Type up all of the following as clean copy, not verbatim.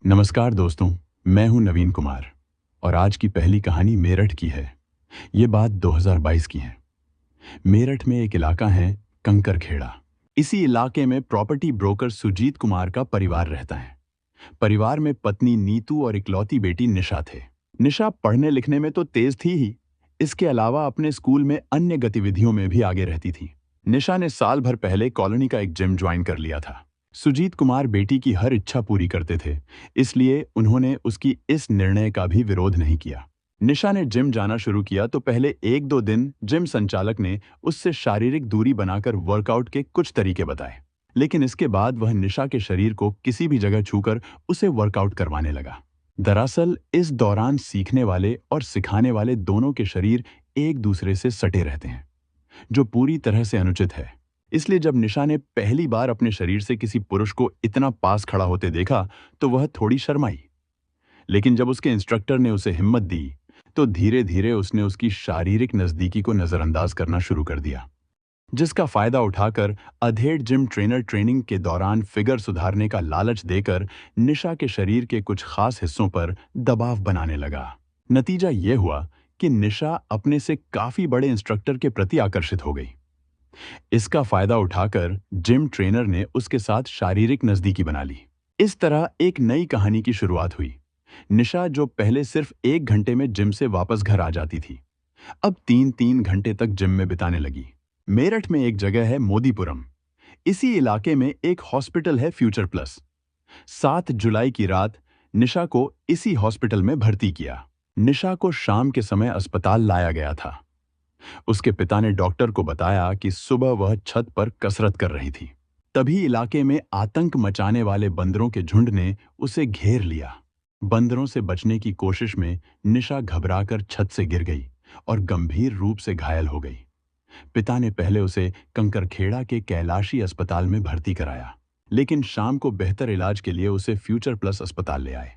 नमस्कार दोस्तों, मैं हूं नवीन कुमार और आज की पहली कहानी मेरठ की है। ये बात 2022 की है। मेरठ में एक इलाका है कंकरखेड़ा। इसी इलाके में प्रॉपर्टी ब्रोकर सुजीत कुमार का परिवार रहता है। परिवार में पत्नी नीतू और इकलौती बेटी निशा थे। निशा पढ़ने लिखने में तो तेज थी ही, इसके अलावा अपने स्कूल में अन्य गतिविधियों में भी आगे रहती थी। निशा ने साल भर पहले कॉलोनी का एक जिम ज्वाइन कर लिया था। सुजीत कुमार बेटी की हर इच्छा पूरी करते थे, इसलिए उन्होंने उसकी इस निर्णय का भी विरोध नहीं किया। निशा ने जिम जाना शुरू किया तो पहले एक दो दिन जिम संचालक ने उससे शारीरिक दूरी बनाकर वर्कआउट के कुछ तरीके बताए, लेकिन इसके बाद वह निशा के शरीर को किसी भी जगह छूकर उसे वर्कआउट करवाने लगा। दरअसल इस दौरान सीखने वाले और सिखाने वाले दोनों के शरीर एक दूसरे से सटे रहते हैं, जो पूरी तरह से अनुचित है। इसलिए जब निशा ने पहली बार अपने शरीर से किसी पुरुष को इतना पास खड़ा होते देखा तो वह थोड़ी शर्माई, लेकिन जब उसके इंस्ट्रक्टर ने उसे हिम्मत दी तो धीरे धीरे उसने उसकी शारीरिक नजदीकी को नजरअंदाज करना शुरू कर दिया, जिसका फायदा उठाकर अधेड़ जिम ट्रेनर ट्रेनिंग के दौरान फिगर सुधारने का लालच देकर निशा के शरीर के कुछ खास हिस्सों पर दबाव बनाने लगा। नतीजा यह हुआ कि निशा अपने से काफी बड़े इंस्ट्रक्टर के प्रति आकर्षित हो गई। इसका फायदा उठाकर जिम ट्रेनर ने उसके साथ शारीरिक नजदीकी बना ली। इस तरह एक नई कहानी की शुरुआत हुई। निशा, जो पहले सिर्फ 1 घंटे में जिम से वापस घर आ जाती थी, अब 3-3 घंटे तक जिम में बिताने लगी। मेरठ में एक जगह है मोदीपुरम। इसी इलाके में एक हॉस्पिटल है फ्यूचर प्लस। 7 जुलाई की रात निशा को इसी हॉस्पिटल में भर्ती किया। निशा को शाम के समय अस्पताल लाया गया था। उसके पिता ने डॉक्टर को बताया कि सुबह वह छत पर कसरत कर रही थी। तभी इलाके में आतंक मचाने वाले बंदरों के झुंड ने उसे घेर लिया। बंदरों से बचने की कोशिश में निशा घबराकर छत से गिर गई और गंभीर रूप से घायल हो गई। पिता ने पहले उसे कंकरखेड़ा के कैलाशी अस्पताल में भर्ती कराया, लेकिन शाम को बेहतर इलाज के लिए उसे फ्यूचर प्लस अस्पताल ले आए।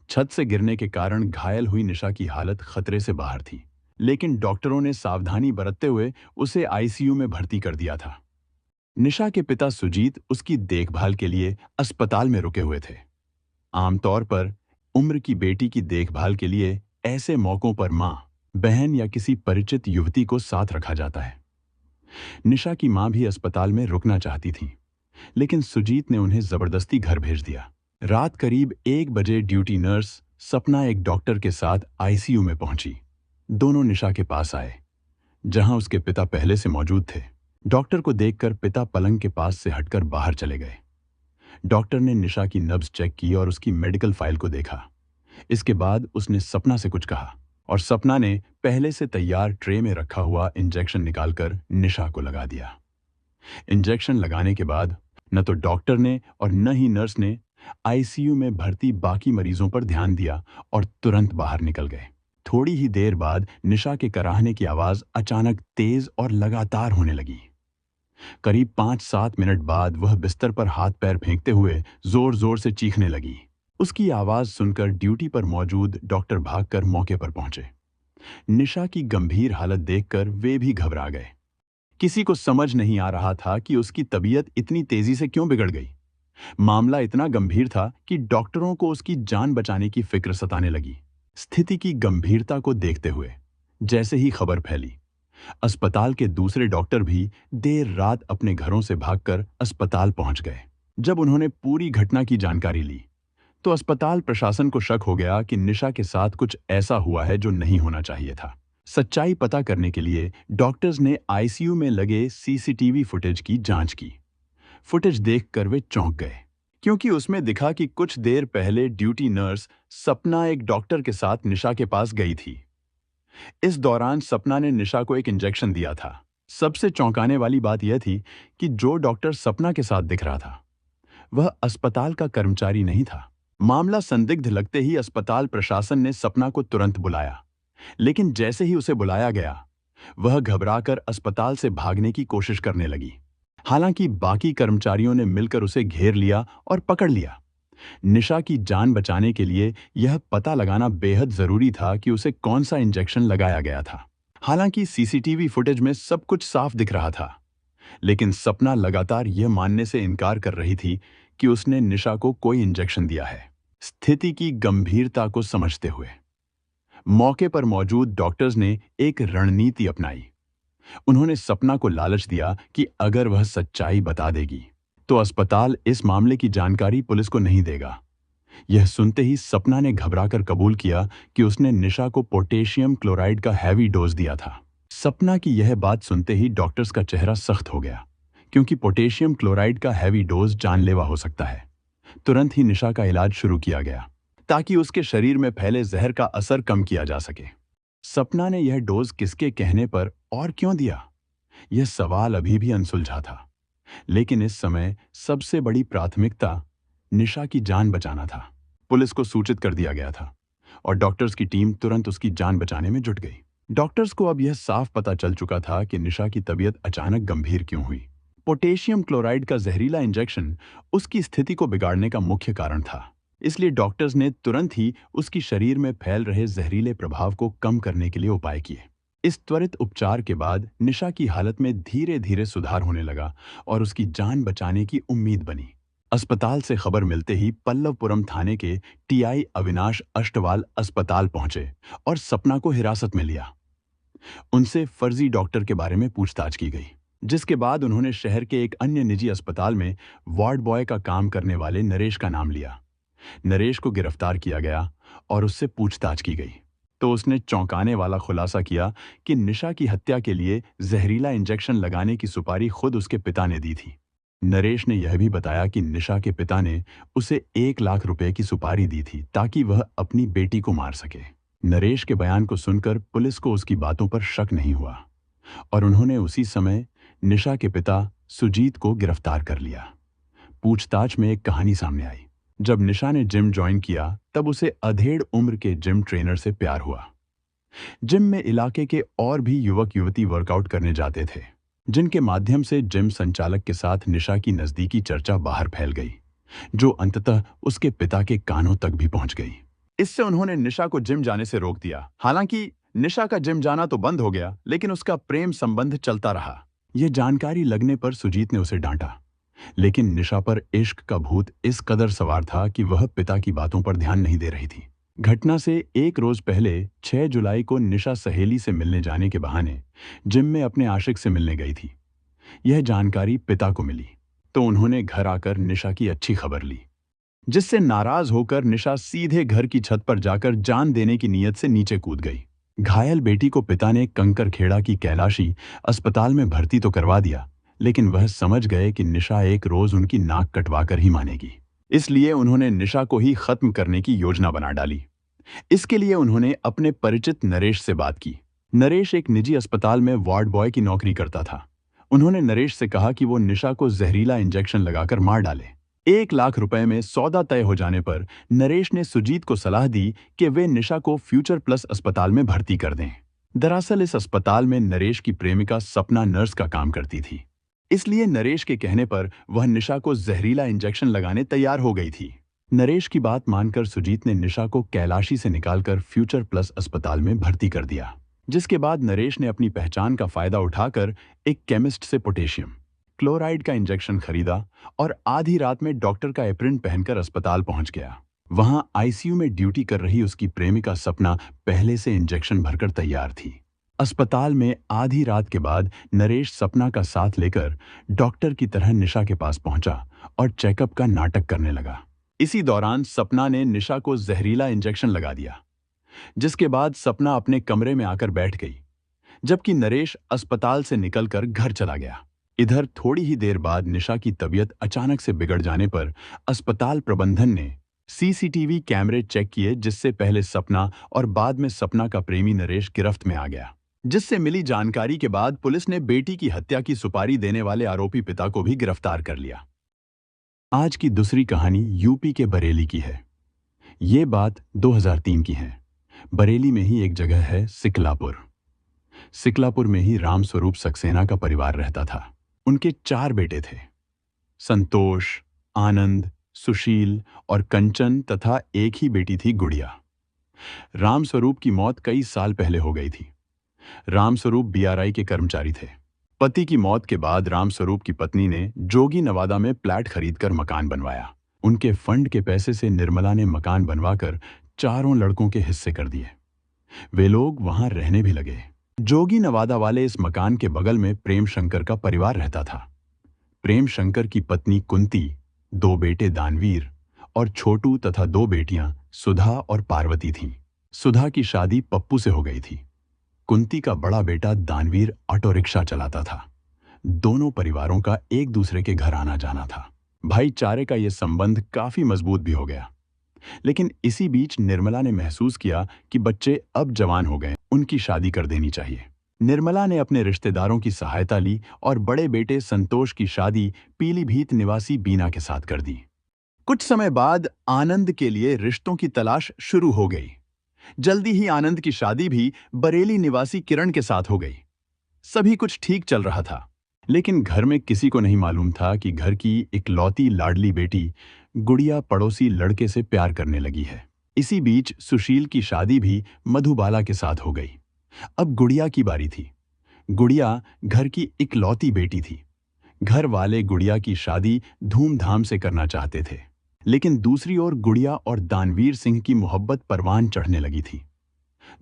छत से गिरने के कारण घायल हुई निशा की हालत खतरे से बाहर थी, लेकिन डॉक्टरों ने सावधानी बरतते हुए उसे आईसीयू में भर्ती कर दिया था। निशा के पिता सुजीत उसकी देखभाल के लिए अस्पताल में रुके हुए थे। आमतौर पर उम्र की बेटी की देखभाल के लिए ऐसे मौकों पर मां, बहन या किसी परिचित युवती को साथ रखा जाता है। निशा की मां भी अस्पताल में रुकना चाहती थी, लेकिन सुजीत ने उन्हें जबरदस्ती घर भेज दिया। रात करीब 1 बजे ड्यूटी नर्स सपना एक डॉक्टर के साथ आईसीयू में पहुंची। दोनों निशा के पास आए, जहां उसके पिता पहले से मौजूद थे। डॉक्टर को देखकर पिता पलंग के पास से हटकर बाहर चले गए। डॉक्टर ने निशा की नब्ज चेक की और उसकी मेडिकल फाइल को देखा। इसके बाद उसने सपना से कुछ कहा और सपना ने पहले से तैयार ट्रे में रखा हुआ इंजेक्शन निकालकर निशा को लगा दिया। इंजेक्शन लगाने के बाद न तो डॉक्टर ने और न ही नर्स ने आईसीयू में भर्ती बाकी मरीजों पर ध्यान दिया और तुरंत बाहर निकल गए। थोड़ी ही देर बाद निशा के कराहने की आवाज अचानक तेज और लगातार होने लगी। करीब 5-7 मिनट बाद वह बिस्तर पर हाथ पैर फेंकते हुए जोर जोर से चीखने लगी। उसकी आवाज सुनकर ड्यूटी पर मौजूद डॉक्टर भागकर मौके पर पहुंचे। निशा की गंभीर हालत देखकर वे भी घबरा गए। किसी को समझ नहीं आ रहा था कि उसकी तबीयत इतनी तेजी से क्यों बिगड़ गई। मामला इतना गंभीर था कि डॉक्टरों को उसकी जान बचाने की फिक्र सताने लगी। स्थिति की गंभीरता को देखते हुए जैसे ही खबर फैली, अस्पताल के दूसरे डॉक्टर भी देर रात अपने घरों से भागकर अस्पताल पहुंच गए। जब उन्होंने पूरी घटना की जानकारी ली तो अस्पताल प्रशासन को शक हो गया कि निशा के साथ कुछ ऐसा हुआ है जो नहीं होना चाहिए था। सच्चाई पता करने के लिए डॉक्टर्स ने आईसीयू में लगे सीसीटीवी फुटेज की जांच की। फुटेज देखकर वे चौंक गए, क्योंकि उसमें दिखा कि कुछ देर पहले ड्यूटी नर्स सपना एक डॉक्टर के साथ निशा के पास गई थी। इस दौरान सपना ने निशा को एक इंजेक्शन दिया था। सबसे चौंकाने वाली बात यह थी कि जो डॉक्टर सपना के साथ दिख रहा था वह अस्पताल का कर्मचारी नहीं था। मामला संदिग्ध लगते ही अस्पताल प्रशासन ने सपना को तुरंत बुलाया, लेकिन जैसे ही उसे बुलाया गया वह घबराकर अस्पताल से भागने की कोशिश करने लगी। हालांकि बाकी कर्मचारियों ने मिलकर उसे घेर लिया और पकड़ लिया। निशा की जान बचाने के लिए यह पता लगाना बेहद जरूरी था कि उसे कौन सा इंजेक्शन लगाया गया था। हालांकि सीसीटीवी फुटेज में सब कुछ साफ दिख रहा था, लेकिन सपना लगातार यह मानने से इनकार कर रही थी कि उसने निशा को कोई इंजेक्शन दिया है। स्थिति की गंभीरता को समझते हुए मौके पर मौजूद डॉक्टर्स ने एक रणनीति अपनाई। उन्होंने सपना को लालच दिया कि अगर वह सच्चाई बता देगी तो अस्पताल इस मामले की जानकारी पुलिस को नहीं देगा। यह सुनते ही सपना ने घबराकर कबूल किया कि उसने निशा को पोटेशियम क्लोराइड का हैवी डोज दिया था। सपना की यह बात सुनते ही डॉक्टर्स का चेहरा सख्त हो गया, क्योंकि पोटेशियम क्लोराइड का हैवी डोज जानलेवा हो सकता है। तुरंत ही निशा का इलाज शुरू किया गया ताकि उसके शरीर में फैले जहर का असर कम किया जा सके। सपना ने यह डोज किसके कहने पर और क्यों दिया, यह सवाल अभी भी अनसुलझा था। लेकिन इस समय सबसे बड़ी प्राथमिकता निशा की जान बचाना था। पुलिस को सूचित कर दिया गया था और डॉक्टर्स की टीम तुरंत उसकी जान बचाने में जुट गई। डॉक्टर्स को अब यह साफ पता चल चुका था कि निशा की तबीयत अचानक गंभीर क्यों हुई। पोटेशियम क्लोराइड का जहरीला इंजेक्शन उसकी स्थिति को बिगाड़ने का मुख्य कारण था। इसलिए डॉक्टर्स ने तुरंत ही उसकी शरीर में फैल रहे जहरीले प्रभाव को कम करने के लिए उपाय किए। इस त्वरित उपचार के बाद निशा की हालत में धीरे धीरे सुधार होने लगा और उसकी जान बचाने की उम्मीद बनी। अस्पताल से खबर मिलते ही पल्लवपुरम थाने के टीआई अविनाश अष्टवाल अस्पताल पहुंचे और सपना को हिरासत में लिया। उनसे फर्जी डॉक्टर के बारे में पूछताछ की गई, जिसके बाद उन्होंने शहर के एक अन्य निजी अस्पताल में वार्ड बॉय का काम करने वाले नरेश का नाम लिया। नरेश को गिरफ्तार किया गया और उससे पूछताछ की गई तो उसने चौंकाने वाला खुलासा किया कि निशा की हत्या के लिए जहरीला इंजेक्शन लगाने की सुपारी खुद उसके पिता ने दी थी। नरेश ने यह भी बताया कि निशा के पिता ने उसे 1 लाख रुपए की सुपारी दी थी ताकि वह अपनी बेटी को मार सके। नरेश के बयान को सुनकर पुलिस को उसकी बातों पर शक नहीं हुआ और उन्होंने उसी समय निशा के पिता सुजीत को गिरफ्तार कर लिया। पूछताछ में एक कहानी सामने आई। जब निशा ने जिम ज्वाइन किया तब उसे अधेड़ उम्र के जिम ट्रेनर से प्यार हुआ। जिम में इलाके के और भी युवक युवती वर्कआउट करने जाते थे, जिनके माध्यम से जिम संचालक के साथ निशा की नजदीकी चर्चा बाहर फैल गई, जो अंततः उसके पिता के कानों तक भी पहुंच गई। इससे उन्होंने निशा को जिम जाने से रोक दिया। हालांकि निशा का जिम जाना तो बंद हो गया, लेकिन उसका प्रेम संबंध चलता रहा। यह जानकारी लगने पर सुजीत ने उसे डांटा, लेकिन निशा पर इश्क का भूत इस कदर सवार था कि वह पिता की बातों पर ध्यान नहीं दे रही थी। घटना से एक रोज पहले 6 जुलाई को निशा सहेली से मिलने जाने के बहाने जिम में अपने आशिक से मिलने गई थी। यह जानकारी पिता को मिली तो उन्होंने घर आकर निशा की अच्छी खबर ली, जिससे नाराज होकर निशा सीधे घर की छत पर जाकर जान देने की नीयत से नीचे कूद गई। घायल बेटी को पिता ने कंकरखेड़ा की कैलाशी अस्पताल में भर्ती तो करवा दिया, लेकिन वह समझ गए कि निशा एक रोज उनकी नाक कटवाकर ही मानेगी। इसलिए उन्होंने निशा को ही खत्म करने की योजना बना डाली। इसके लिए उन्होंने अपने परिचित नरेश से बात की। नरेश एक निजी अस्पताल में वार्ड बॉय की नौकरी करता था। उन्होंने नरेश से कहा कि वो निशा को जहरीला इंजेक्शन लगाकर मार डाले। 1 लाख रुपए में सौदा तय हो जाने पर नरेश ने सुजीत को सलाह दी कि वे निशा को फ्यूचर प्लस अस्पताल में भर्ती कर दें। दरअसल इस अस्पताल में नरेश की प्रेमिका सपना नर्स का काम करती थी, इसलिए नरेश के कहने पर वह निशा को जहरीला इंजेक्शन लगाने तैयार हो गई थी। नरेश की बात मानकर सुजीत ने निशा को कैलाशी से निकालकर फ्यूचर प्लस अस्पताल में भर्ती कर दिया, जिसके बाद नरेश ने अपनी पहचान का फायदा उठाकर एक केमिस्ट से पोटेशियम क्लोराइड का इंजेक्शन खरीदा और आधी रात में डॉक्टर का एप्रिन पहनकर अस्पताल पहुंच गया। वहां आईसीयू में ड्यूटी कर रही उसकी प्रेमिका सपना पहले से इंजेक्शन भरकर तैयार थी। अस्पताल में आधी रात के बाद नरेश सपना का साथ लेकर डॉक्टर की तरह निशा के पास पहुंचा और चेकअप का नाटक करने लगा। इसी दौरान सपना ने निशा को जहरीला इंजेक्शन लगा दिया, जिसके बाद सपना अपने कमरे में आकर बैठ गई, जबकि नरेश अस्पताल से निकलकर घर चला गया। इधर थोड़ी ही देर बाद निशा की तबीयत अचानक से बिगड़ जाने पर अस्पताल प्रबंधन ने सीसीटीवी कैमरे चेक किए, जिससे पहले सपना और बाद में सपना का प्रेमी नरेश गिरफ्त में आ गया। जिससे मिली जानकारी के बाद पुलिस ने बेटी की हत्या की सुपारी देने वाले आरोपी पिता को भी गिरफ्तार कर लिया। आज की दूसरी कहानी यूपी के बरेली की है। ये बात 2003 की है। बरेली में ही एक जगह है सिकलापुर। सिकलापुर में ही रामस्वरूप सक्सेना का परिवार रहता था। उनके 4 बेटे थे, संतोष, आनंद, सुशील और कंचन, तथा एक ही बेटी थी गुड़िया। रामस्वरूप की मौत कई साल पहले हो गई थी। रामस्वरूप बीआरआई के कर्मचारी थे। पति की मौत के बाद रामस्वरूप की पत्नी ने जोगी नवादा में फ्लैट खरीदकर मकान बनवाया। उनके फंड के पैसे से निर्मला ने मकान बनवाकर चारों लड़कों के हिस्से कर दिए। वे लोग वहां रहने भी लगे। जोगी नवादा वाले इस मकान के बगल में प्रेम शंकर का परिवार रहता था। प्रेम शंकर की पत्नी कुंती, 2 बेटे दानवीर और छोटू तथा 2 बेटियां सुधा और पार्वती थीं। सुधा की शादी पप्पू से हो गई थी। कुंती का बड़ा बेटा दानवीर ऑटो रिक्शा चलाता था। दोनों परिवारों का एक दूसरे के घर आना जाना था। भाईचारे का यह संबंध काफी मजबूत भी हो गया। लेकिन इसी बीच निर्मला ने महसूस किया कि बच्चे अब जवान हो गए, उनकी शादी कर देनी चाहिए। निर्मला ने अपने रिश्तेदारों की सहायता ली और बड़े बेटे संतोष की शादी पीलीभीत निवासी बीना के साथ कर दी। कुछ समय बाद आनंद के लिए रिश्तों की तलाश शुरू हो गई। जल्दी ही आनंद की शादी भी बरेली निवासी किरण के साथ हो गई। सभी कुछ ठीक चल रहा था, लेकिन घर में किसी को नहीं मालूम था कि घर की इकलौती लाडली बेटी गुड़िया पड़ोसी लड़के से प्यार करने लगी है। इसी बीच सुशील की शादी भी मधुबाला के साथ हो गई। अब गुड़िया की बारी थी। गुड़िया घर की इकलौती बेटी थी। घर वाले गुड़िया की शादी धूमधाम से करना चाहते थे, लेकिन दूसरी ओर गुड़िया और दानवीर सिंह की मोहब्बत परवान चढ़ने लगी थी।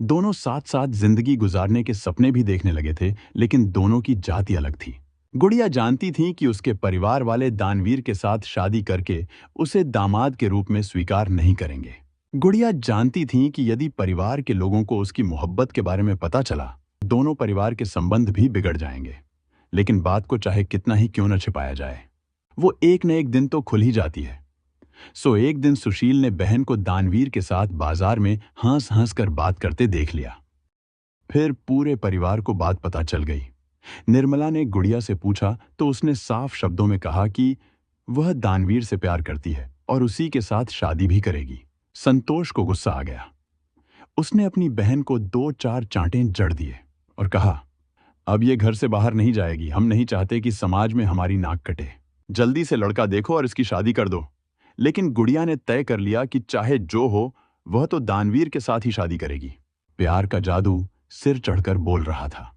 दोनों साथ साथ जिंदगी गुजारने के सपने भी देखने लगे थे, लेकिन दोनों की जाति अलग थी। गुड़िया जानती थी कि उसके परिवार वाले दानवीर के साथ शादी करके उसे दामाद के रूप में स्वीकार नहीं करेंगे। गुड़िया जानती थी कि यदि परिवार के लोगों को उसकी मोहब्बत के बारे में पता चला, दोनों परिवार के संबंध भी बिगड़ जाएंगे। लेकिन बात को चाहे कितना ही क्यों न छिपाया जाए, वो एक न एक दिन तो खुल ही जाती है। सो एक दिन सुशील ने बहन को दानवीर के साथ बाजार में हंस हंस कर बात करते देख लिया। फिर पूरे परिवार को बात पता चल गई। निर्मला ने गुड़िया से पूछा तो उसने साफ शब्दों में कहा कि वह दानवीर से प्यार करती है और उसी के साथ शादी भी करेगी। संतोष को गुस्सा आ गया। उसने अपनी बहन को 2-4 चांटे जड़ दिए और कहा, अब ये घर से बाहर नहीं जाएगी। हम नहीं चाहते कि समाज में हमारी नाक कटे। जल्दी से लड़का देखो और इसकी शादी कर दो। लेकिन गुड़िया ने तय कर लिया कि चाहे जो हो, वह तो दानवीर के साथ ही शादी करेगी। प्यार का जादू सिर चढ़कर बोल रहा था।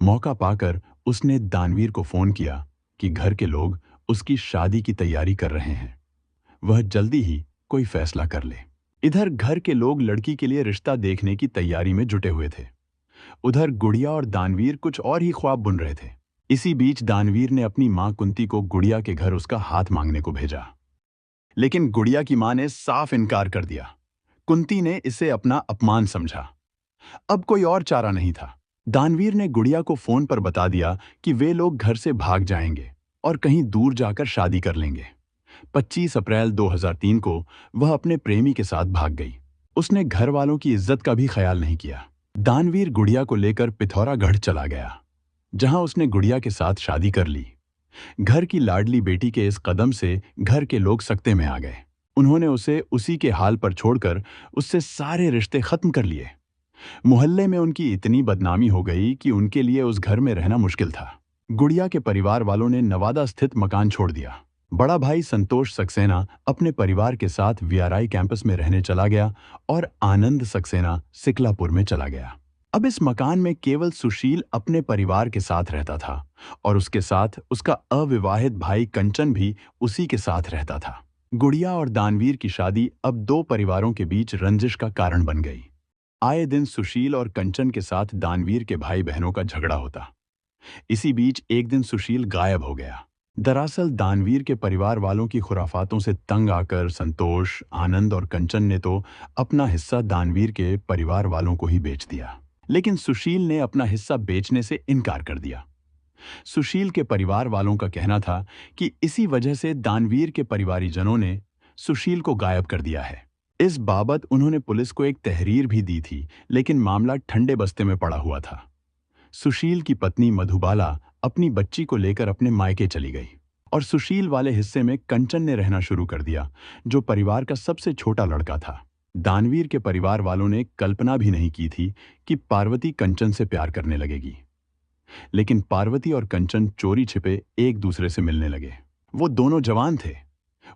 मौका पाकर उसने दानवीर को फोन किया कि घर के लोग उसकी शादी की तैयारी कर रहे हैं, वह जल्दी ही कोई फैसला कर ले। इधर घर के लोग लड़की के लिए रिश्ता देखने की तैयारी में जुटे हुए थे। उधर गुड़िया और दानवीर कुछ और ही ख्वाब बुन रहे थे। इसी बीच दानवीर ने अपनी मां कुंती को गुड़िया के घर उसका हाथ मांगने को भेजा, लेकिन गुड़िया की मां ने साफ इनकार कर दिया। कुंती ने इसे अपना अपमान समझा। अब कोई और चारा नहीं था। दानवीर ने गुड़िया को फोन पर बता दिया कि वे लोग घर से भाग जाएंगे और कहीं दूर जाकर शादी कर लेंगे। 25 अप्रैल 2003 को वह अपने प्रेमी के साथ भाग गई। उसने घर वालों की इज्जत का भी ख्याल नहीं किया। दानवीर गुड़िया को लेकर पिथौरागढ़ चला गया, जहां उसने गुड़िया के साथ शादी कर ली। घर की लाडली बेटी के इस कदम से घर के लोग सकते में आ गए। उन्होंने उसे उसी के हाल पर छोड़कर उससे सारे रिश्ते खत्म कर लिए। मोहल्ले में उनकी इतनी बदनामी हो गई कि उनके लिए उस घर में रहना मुश्किल था। गुड़िया के परिवार वालों ने नवादा स्थित मकान छोड़ दिया। बड़ा भाई संतोष सक्सेना अपने परिवार के साथ वीआरआई कैंपस में रहने चला गया और आनंद सक्सेना सिकलापुर में चला गया। अब इस मकान में केवल सुशील अपने परिवार के साथ रहता था और उसके साथ उसका अविवाहित भाई कंचन भी उसी के साथ रहता था। गुड़िया और दानवीर की शादी अब 2 परिवारों के बीच रंजिश का कारण बन गई। आए दिन सुशील और कंचन के साथ दानवीर के भाई बहनों का झगड़ा होता। इसी बीच एक दिन सुशील गायब हो गया। दरअसल दानवीर के परिवार वालों की खुराफातों से तंग आकर संतोष, आनंद और कंचन ने तो अपना हिस्सा दानवीर के परिवार वालों को ही बेच दिया, लेकिन सुशील ने अपना हिस्सा बेचने से इनकार कर दिया। सुशील के परिवार वालों का कहना था कि इसी वजह से दानवीर के परिवारीजनों ने सुशील को गायब कर दिया है। इस बाबत उन्होंने पुलिस को एक तहरीर भी दी थी, लेकिन मामला ठंडे बस्ते में पड़ा हुआ था। सुशील की पत्नी मधुबाला अपनी बच्ची को लेकर अपने मायके चली गई और सुशील वाले हिस्से में कंचन ने रहना शुरू कर दिया, जो परिवार का सबसे छोटा लड़का था। दानवीर के परिवार वालों ने कल्पना भी नहीं की थी कि पार्वती कंचन से प्यार करने लगेगी, लेकिन पार्वती और कंचन चोरी छिपे एक दूसरे से मिलने लगे। वो दोनों जवान थे,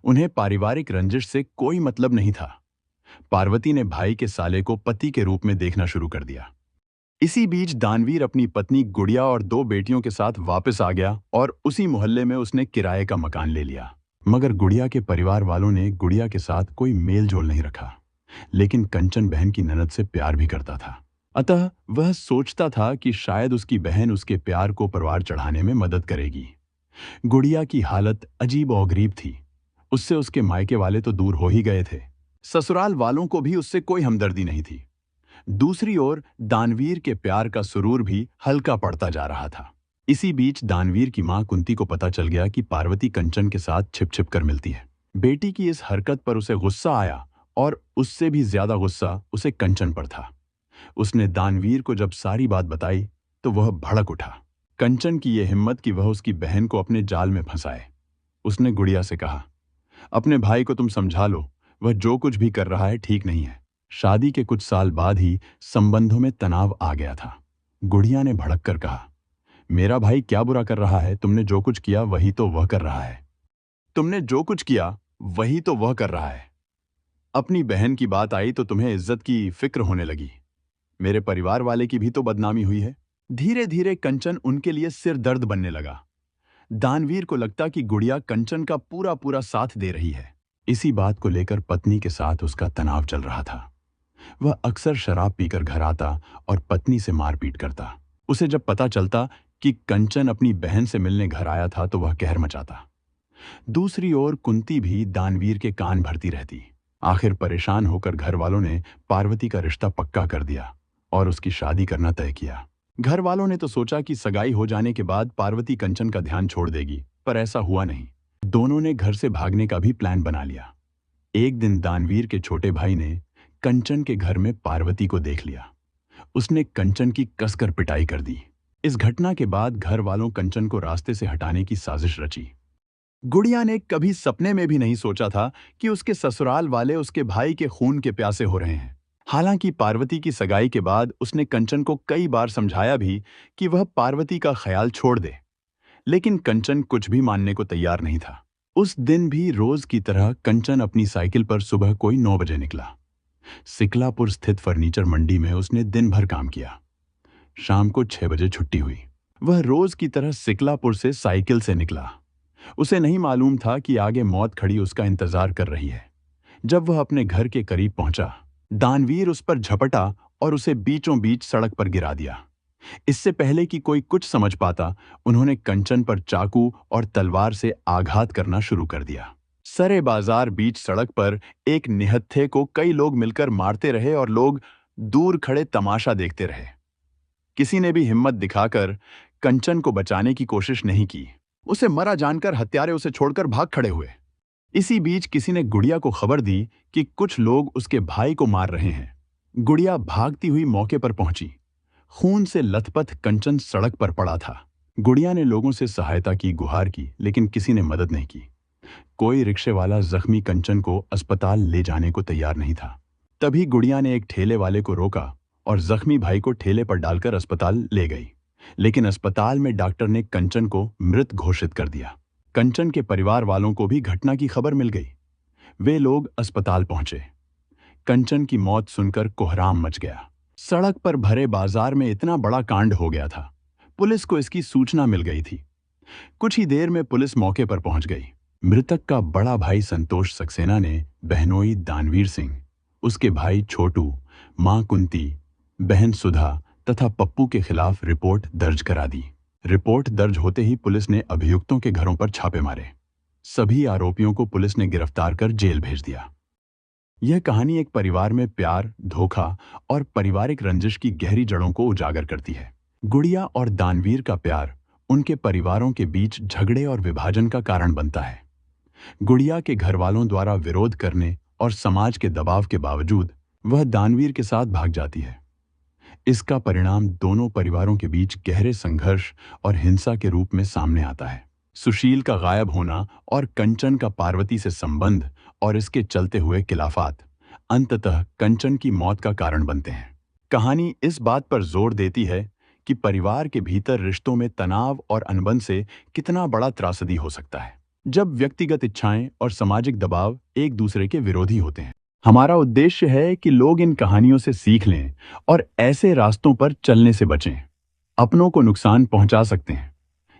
उन्हें पारिवारिक रंजिश से कोई मतलब नहीं था। पार्वती ने भाई के साले को पति के रूप में देखना शुरू कर दिया। इसी बीच दानवीर अपनी पत्नी गुड़िया और 2 बेटियों के साथ वापस आ गया और उसी मोहल्ले में उसने किराए का मकान ले लिया। मगर गुड़िया के परिवार वालों ने गुड़िया के साथ कोई मेल जोल नहीं रखा, लेकिन कंचन बहन की ननद से प्यार भी करता था। अतः वह सोचता था कि शायद उसकी बहन उसके प्यार को परवार चढ़ाने में मदद करेगी। गुड़िया की हालत अजीब और गरीब थी। उससे उसके मायके वाले तो दूर हो ही गए थे, ससुराल वालों को भी उससे कोई हमदर्दी नहीं थी। दूसरी ओर दानवीर के प्यार का सुरूर भी हल्का पड़ता जा रहा था। इसी बीच दानवीर की मां कुंती को पता चल गया कि पार्वती कंचन के साथ छिप छिप कर मिलती है। बेटी की इस हरकत पर उसे गुस्सा आया और उससे भी ज्यादा गुस्सा उसे कंचन पर था। उसने दानवीर को जब सारी बात बताई तो वह भड़क उठा। कंचन की यह हिम्मत कि वह उसकी बहन को अपने जाल में फंसाए। उसने गुड़िया से कहा, अपने भाई को तुम समझा लो, वह जो कुछ भी कर रहा है ठीक नहीं है। शादी के कुछ साल बाद ही संबंधों में तनाव आ गया था। गुड़िया ने भड़क कर कहा, मेरा भाई क्या बुरा कर रहा है? तुमने जो कुछ किया वही तो वह कर रहा है। तुमने जो कुछ किया वही तो वह कर रहा है। अपनी बहन की बात आई तो तुम्हें इज्जत की फिक्र होने लगी। मेरे परिवार वाले की भी तो बदनामी हुई है। धीरे धीरे कंचन उनके लिए सिर दर्द बनने लगा। दानवीर को लगता कि गुड़िया कंचन का पूरा पूरा साथ दे रही है। इसी बात को लेकर पत्नी के साथ उसका तनाव चल रहा था। वह अक्सर शराब पीकर घर आता और पत्नी से मारपीट करता। उसे जब पता चलता कि कंचन अपनी बहन से मिलने घर आया था तो वह कहर मचाता। दूसरी ओर कुंती भी दानवीर के कान भरती रहती। आखिर परेशान होकर घर वालों ने पार्वती का रिश्ता पक्का कर दिया और उसकी शादी करना तय किया। घर वालों ने तो सोचा कि सगाई हो जाने के बाद पार्वती कंचन का ध्यान छोड़ देगी, पर ऐसा हुआ नहीं। दोनों ने घर से भागने का भी प्लान बना लिया। एक दिन दानवीर के छोटे भाई ने कंचन के घर में पार्वती को देख लिया। उसने कंचन की कसकर पिटाई कर दी। इस घटना के बाद घर वालों कंचन को रास्ते से हटाने की साजिश रची। गुड़िया ने कभी सपने में भी नहीं सोचा था कि उसके ससुराल वाले उसके भाई के खून के प्यासे हो रहे हैं। हालांकि पार्वती की सगाई के बाद उसने कंचन को कई बार समझाया भी कि वह पार्वती का ख्याल छोड़ दे, लेकिन कंचन कुछ भी मानने को तैयार नहीं था। उस दिन भी रोज की तरह कंचन अपनी साइकिल पर सुबह कोई 9 बजे निकला। सिकलापुर स्थित फर्नीचर मंडी में उसने दिन भर काम किया। शाम को 6 बजे छुट्टी हुई। वह रोज की तरह सिकलापुर से साइकिल से निकला। उसे नहीं मालूम था कि आगे मौत खड़ी उसका इंतजार कर रही है। जब वह अपने घर के करीब पहुंचा, दानवीर उस पर झपटा और उसे बीचों बीच सड़क पर गिरा दिया। इससे पहले कि कोई कुछ समझ पाता, उन्होंने कंचन पर चाकू और तलवार से आघात करना शुरू कर दिया। सरे बाजार बीच सड़क पर एक निहत्थे को कई लोग मिलकर मारते रहे और लोग दूर खड़े तमाशा देखते रहे। किसी ने भी हिम्मत दिखाकर कंचन को बचाने की कोशिश नहीं की। उसे मरा जानकर हत्यारे उसे छोड़कर भाग खड़े हुए। इसी बीच किसी ने गुड़िया को खबर दी कि कुछ लोग उसके भाई को मार रहे हैं। गुड़िया भागती हुई मौके पर पहुंची। खून से लथपथ कंचन सड़क पर पड़ा था। गुड़िया ने लोगों से सहायता की, गुहार की, लेकिन किसी ने मदद नहीं की। कोई रिक्शे वाला जख्मी कंचन को अस्पताल ले जाने को तैयार नहीं था। तभी गुड़िया ने एक ठेले वाले को रोका और जख्मी भाई को ठेले पर डालकर अस्पताल ले गई। लेकिन अस्पताल में डॉक्टर ने कंचन को मृत घोषित कर दिया। कंचन के परिवार वालों को भी घटना की खबर मिल गई। वे लोग अस्पताल पहुंचे। कंचन की मौत सुनकर कोहराम मच गया। सड़क पर भरे बाजार में इतना बड़ा कांड हो गया था। पुलिस को इसकी सूचना मिल गई थी। कुछ ही देर में पुलिस मौके पर पहुंच गई। मृतक का बड़ा भाई संतोष सक्सेना ने बहनोई दानवीर सिंह, उसके भाई छोटू, मां कुंती, बहन सुधा तथा पप्पू के खिलाफ रिपोर्ट दर्ज करा दी। रिपोर्ट दर्ज होते ही पुलिस ने अभियुक्तों के घरों पर छापे मारे। सभी आरोपियों को पुलिस ने गिरफ्तार कर जेल भेज दिया। यह कहानी एक परिवार में प्यार, धोखा और पारिवारिक रंजिश की गहरी जड़ों को उजागर करती है। गुड़िया और दानवीर का प्यार उनके परिवारों के बीच झगड़े और विभाजन का कारण बनता है। गुड़िया के घरवालों द्वारा विरोध करने और समाज के दबाव के बावजूद वह दानवीर के साथ भाग जाती है। इसका परिणाम दोनों परिवारों के बीच गहरे संघर्ष और हिंसा के रूप में सामने आता है। सुशील का गायब होना और कंचन का पार्वती से संबंध और इसके चलते हुए खिलाफात अंततः कंचन की मौत का कारण बनते हैं। कहानी इस बात पर जोर देती है कि परिवार के भीतर रिश्तों में तनाव और अनबन से कितना बड़ा त्रासदी हो सकता है, जब व्यक्तिगत इच्छाएं और सामाजिक दबाव एक दूसरे के विरोधी होते हैं। हमारा उद्देश्य है कि लोग इन कहानियों से सीख लें और ऐसे रास्तों पर चलने से बचें। अपनों को नुकसान पहुंचा सकते हैं।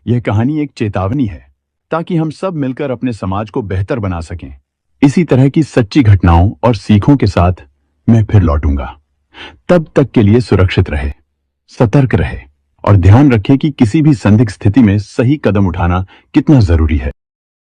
यह कहानी एक चेतावनी है ताकि हम सब मिलकर अपने समाज को बेहतर बना सकें। इसी तरह की सच्ची घटनाओं और सीखों के साथ मैं फिर लौटूंगा। तब तक के लिए सुरक्षित रहे, सतर्क रहे और ध्यान रखें कि किसी भी संदिग्ध स्थिति में सही कदम उठाना कितना जरूरी है।